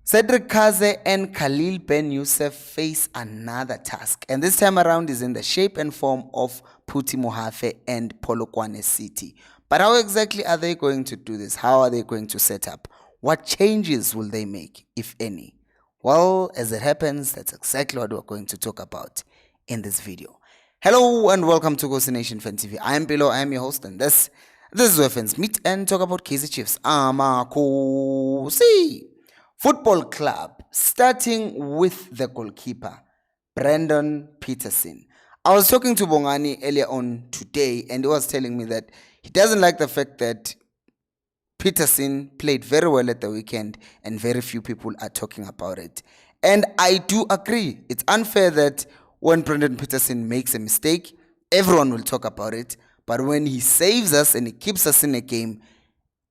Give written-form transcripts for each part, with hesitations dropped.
Cedric Kaze and Khalil Ben Youssef face another task, and this time around is in the shape and form of Phuti Mohafe and Polokwane City. But how exactly are they going to do this? How are they going to set up? What changes will they make, if any? Well, as it happens, that's exactly what we're going to talk about in this video. Hello and welcome to Khosi Nation Fan TV. I am Bilo, I am your host, and this is where fans meet and talk about Kaizer Chiefs. Khosi Football Club, starting with the goalkeeper, Brandon Peterson. I was talking to Bongani earlier on today, and he was telling me that he doesn't like the fact that Peterson played very well at the weekend, and very few people are talking about it. And I do agree. It's unfair that when Brandon Peterson makes a mistake, everyone will talk about it. But when he saves us and he keeps us in a game,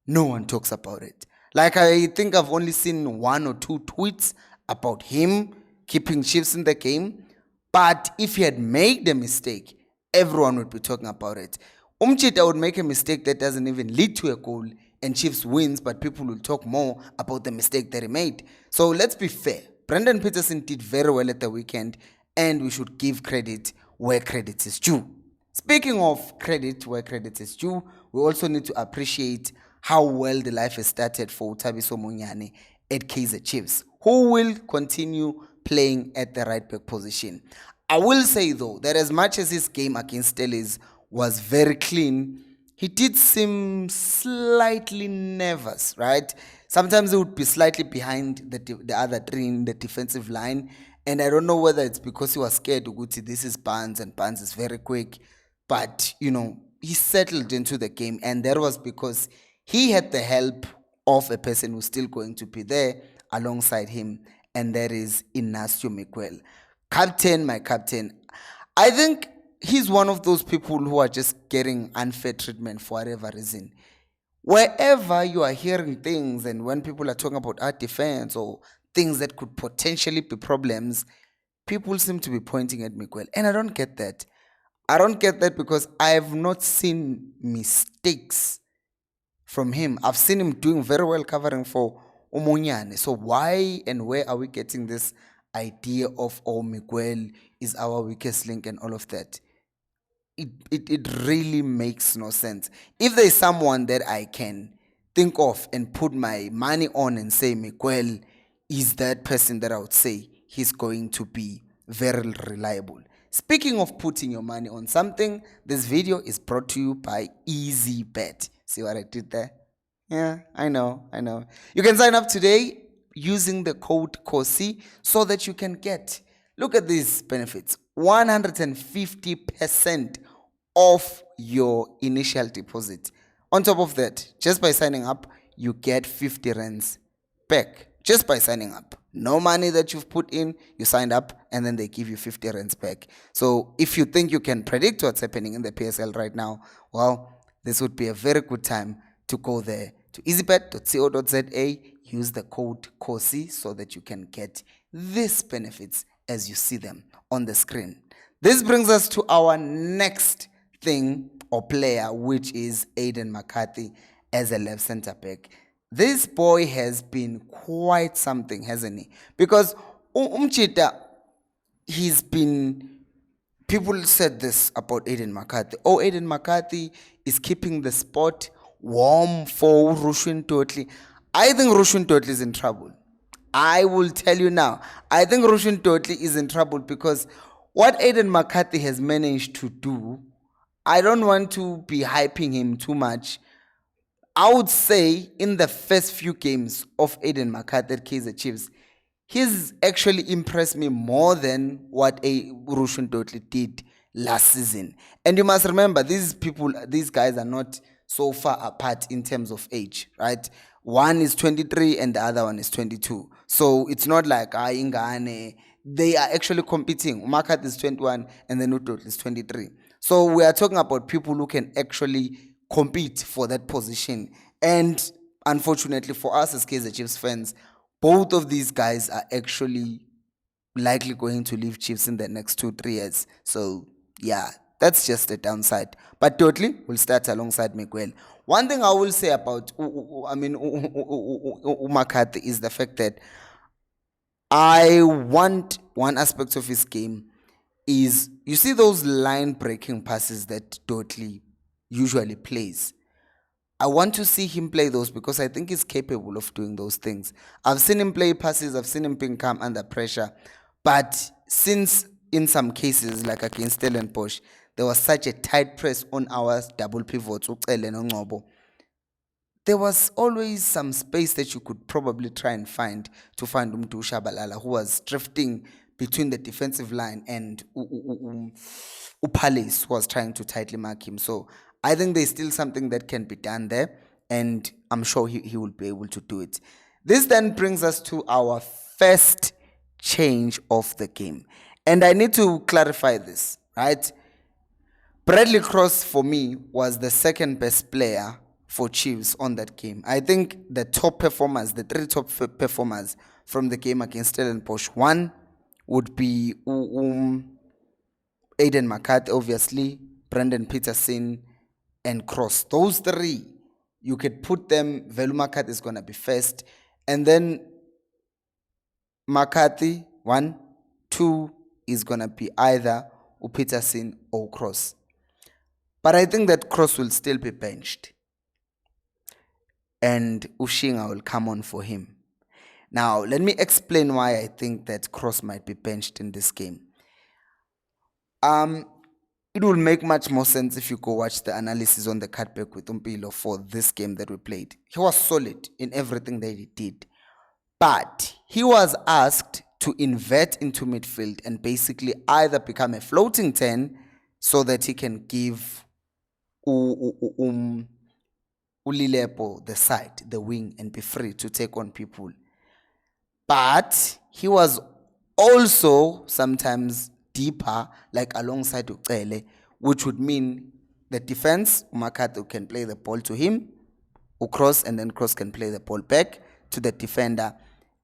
no one talks about it. Like, I think I've only seen 1 or 2 tweets about him keeping Chiefs in the game. But if he had made a mistake, everyone would be talking about it. Umchita would make a mistake that doesn't even lead to a goal, and Chiefs wins, but people will talk more about the mistake that he made. So let's be fair. Brandon Peterson did very well at the weekend, and we should give credit where credit is due. Speaking of credit where credit is due, we also need to appreciate how well the life has started for Thabiso Munyane at Kaizer Chiefs, who will continue playing at the right back position. I will say though that as much as his game against Steelers was very clean, he did seem slightly nervous, right? Sometimes he would be slightly behind the other three in the defensive line, and I don't know whether it's because he was scared this is Barnes and Barnes is very quick, but he settled into the game, and that was because he had the help of a person who's still going to be there alongside him, and that is Inacio Miguel. My captain. I think he's one of those people who are just getting unfair treatment for whatever reason. Wherever you are hearing things, and when people are talking about our defense or things that could potentially be problems, people seem to be pointing at Miguel. And I don't get that. I don't get that because I have not seen mistakes from him. I've seen him doing very well covering for Umunyane. So why and where are we getting this idea of, oh, Miguel is our weakest link and all of that? It really makes no sense. If there's someone that I can think of and put my money on and say Miguel is that person, that I would say he's going to be very reliable. Speaking of putting your money on something, this video is brought to you by EasyBet. See what I did there? Yeah, I know. You can sign up today using the code Khosi so that you can get, look at these benefits, 150% of your initial deposit. On top of that, just by signing up, you get 50 rands back. Just by signing up. No money that you've put in, you signed up, and then they give you 50 rands back. So if you think you can predict what's happening in the PSL right now, well, this would be a very good time to go there to easybet.co.za, use the code Khosi so that you can get these benefits as you see them on the screen. This brings us to our next thing or player, which is Aiden McCarthy as a left center back. This boy has been quite something, hasn't he? Because Umchita, he's been, people said this about Aiden McCarthy. Oh, Aiden McCarthy is keeping the spot warm for Rushwin Totally. I think Rushwin Totally is in trouble. I will tell you now. I think Rushwin Totally is in trouble because what Aiden McCarthy has managed to do, I don't want to be hyping him too much. I would say in the first few games of Aiden McCarthy at Kaizer Chiefs, he's actually impressed me more than what Rushwin Totally did last season. And you must remember, these guys are not so far apart in terms of age, right? One is 23 and the other one is 22. So it's not like Ingane. They are actually competing. McCarthy is 21 and then Totally is 23. So we are talking about people who can actually compete for that position. And unfortunately for us as Kaizer Chiefs fans, both of these guys are actually likely going to leave Chiefs in the next 2-3 years. So yeah, that's just a downside. But Totally will start alongside Miguel. One thing I will say about McCarthy is the fact that I want one aspect of his game is, you see those line breaking passes that Dudley usually plays. I want to see him play those because I think he's capable of doing those things. I've seen him play passes, I've seen him being calm under pressure. But since in some cases, like against Stellenbosch, there was such a tight press on our double pivots, uCele noNgcobo, there was always some space that you could probably try and find to find Umdu Shabalala, who was drifting between the defensive line, and Upalace, who was trying to tightly mark him. So I think there's still something that can be done there, and I'm sure he will be able to do it. This then brings us to our first change of the game. And I need to clarify this, right? Bradley Cross, for me, was the second best player for Chiefs on that game. I think the top performers, the three top performers from the game against Stellenbosch, one would be Aiden McCarthy, obviously, Brendan Peterson, and Cross. Those three, you could put them, Velu McCarthy is going to be first, and then McCarthy, 1, 2 is going to be either Peterson or Cross. But I think that Cross will still be benched, and Ushinga will come on for him. Now, let me explain why I think that Cross might be benched in this game. It will make much more sense if you go watch the analysis on the cutback with Umpilo for this game that we played. He was solid in everything that he did, but he was asked to invert into midfield and basically either become a floating 10 so that he can give Ulilepo the side, the wing, and be free to take on people. But he was also sometimes deeper, like alongside uCele, which would mean the defense, Umakatu can play the ball to him, Cross, and then Cross can play the ball back to the defender.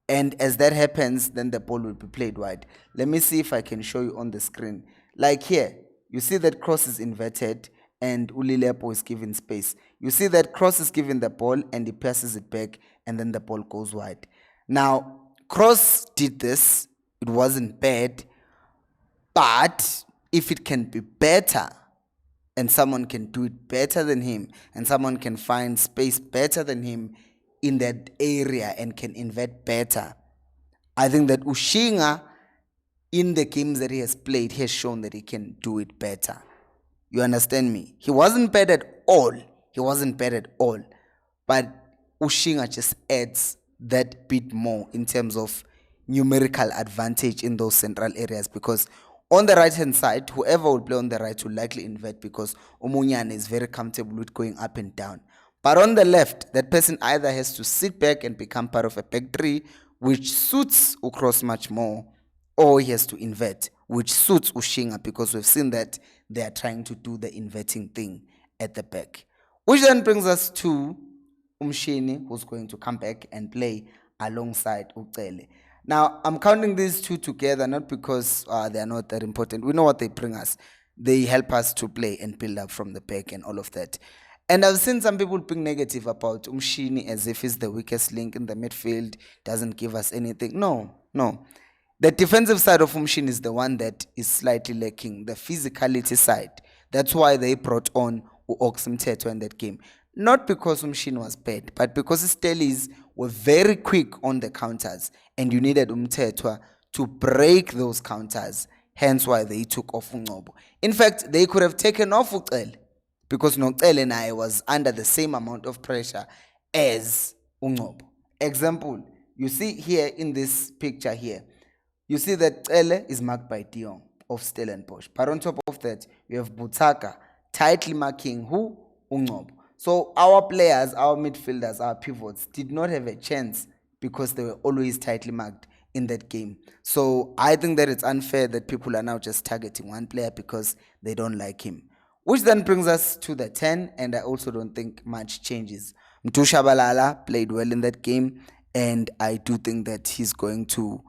And as that happens, then the ball will be played wide. Let me see if I can show you on the screen. Like here, you see that Cross is inverted and Ulilepo is given space. You see that Cross is given the ball and he passes it back, and then the ball goes wide. Now, Cross did this. It wasn't bad. But if it can be better, and someone can do it better than him, and someone can find space better than him in that area and can invert better, I think that Ushinga, in the games that he has played, he has shown that he can do it better. You understand me? He wasn't bad at all. He wasn't bad at all. But Ushinga just adds that bit more in terms of numerical advantage in those central areas, because on the right hand side, whoever will play on the right will likely invert because Omunyane is very comfortable with going up and down. But on the left, that person either has to sit back and become part of a back three, which suits Ukros much more, or he has to invert, which suits Ushinga, because we've seen that they are trying to do the inverting thing at the back. Which then brings us to Umshini, who's going to come back and play alongside uCele. Now, I'm counting these two together, not because they are not that important. We know what they bring us. They help us to play and build up from the back and all of that. And I've seen some people being negative about Umshini as if he's the weakest link in the midfield, doesn't give us anything. No. The defensive side of Umshini is the one that is slightly lacking, the physicality side. That's why they brought on Oxmteto in that game. Not because Umshini was bad, but because his Stellies were very quick on the counters, and you needed Umtetwa to break those counters, hence why they took off uNgcobo. In fact, they could have taken off uCele, because noCele and I was under the same amount of pressure as uNgcobo. Example, you see here in this picture here, you see that Cele is marked by Dion of Stellenbosch. But on top of that, you have Butaka tightly marking who? uNgcobo. So our players, our midfielders, our pivots did not have a chance because they were always tightly marked in that game. So I think that it's unfair that people are now just targeting one player because they don't like him. Which then brings us to the 10, and I also don't think much changes. Mtusha Balala played well in that game, and I do think that he's going to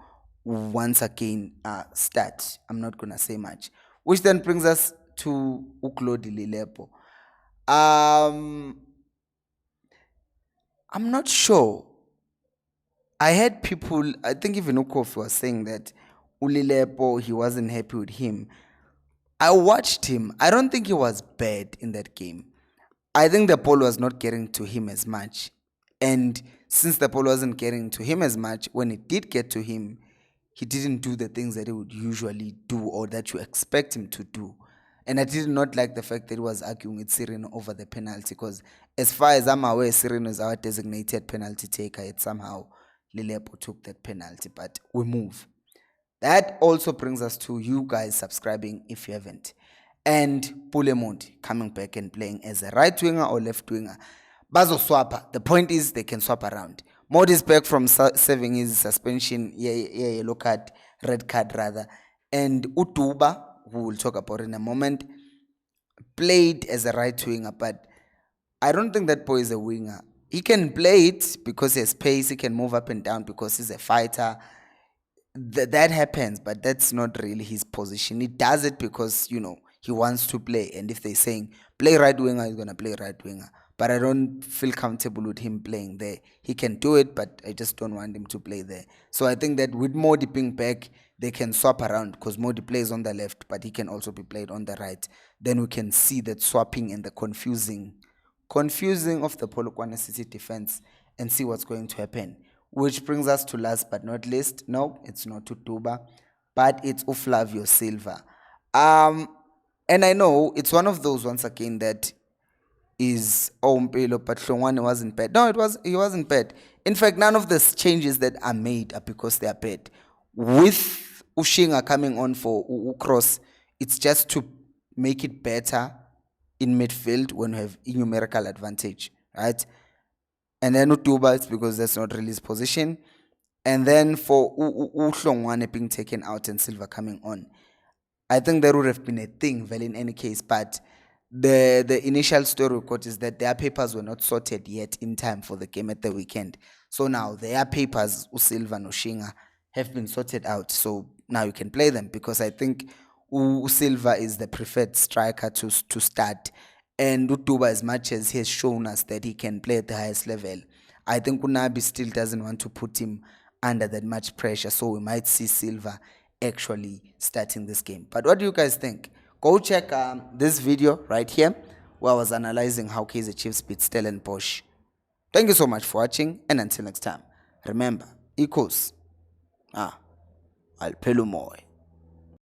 once again start. I'm not going to say much. Which then brings us to Uklodi Lilepo. I'm not sure. I had people, I think even Ukof was saying that Ulilepo, he wasn't happy with him. I watched him. I don't think he was bad in that game. I think the ball was not getting to him as much. And since the ball wasn't getting to him as much, when it did get to him, he didn't do the things that he would usually do or that you expect him to do. And I did not like the fact that he was arguing with Cyril over the penalty, because as far as I'm aware, Cyril is our designated penalty taker. It somehow Lilepo took that penalty, but we move. That also brings us to you guys subscribing if you haven't. And Pulemont coming back and playing as a right winger or left winger. Bazo swapper. The point is they can swap around. Mod is back from serving his suspension, yellow card, red card rather. And Utuba, who we'll talk about in a moment, played as a right winger, but I don't think that boy is a winger. He can play it because he has pace, he can move up and down because he's a fighter. That happens, but that's not really his position. He does it because, he wants to play. And if they're saying play right winger, he's going to play right winger. But I don't feel comfortable with him playing there. He can do it, but I just don't want him to play there. So I think that with Modi being back, they can swap around because Modi plays on the left, but he can also be played on the right. Then we can see that swapping and the confusing of the Polokwane City defense and see what's going to happen. Which brings us to last but not least. No, it's not Tutuba, but it's Uflavio Silva. And I know it's one of those, once again, that is Mpilo, but Hlongwane wasn't bad. No, he wasn't bad. In fact, none of the changes that are made are because they are bad. With Ushinga coming on for Ukros, it's just to make it better in midfield when you have numerical advantage, right? And then Utuba, it's because that's not really his position. And then for Hlongwane being taken out and Silva coming on, I think that would have been a thing, well, in any case. But the initial story we got is that their papers were not sorted yet in time for the game at the weekend. So now their papers, Silva and Ushinga, have been sorted out. So now you can play them, because I think Silva is the preferred striker to start. And Utuba, as much as he has shown us that he can play at the highest level, I think Nabi still doesn't want to put him under that much pressure. So we might see Silva actually starting this game. But what do you guys think? Go check this video right here where I was analyzing how Kaizer Chiefs beat Stellenbosch. Thank you so much for watching, and until next time, remember, equals Alpelumoy.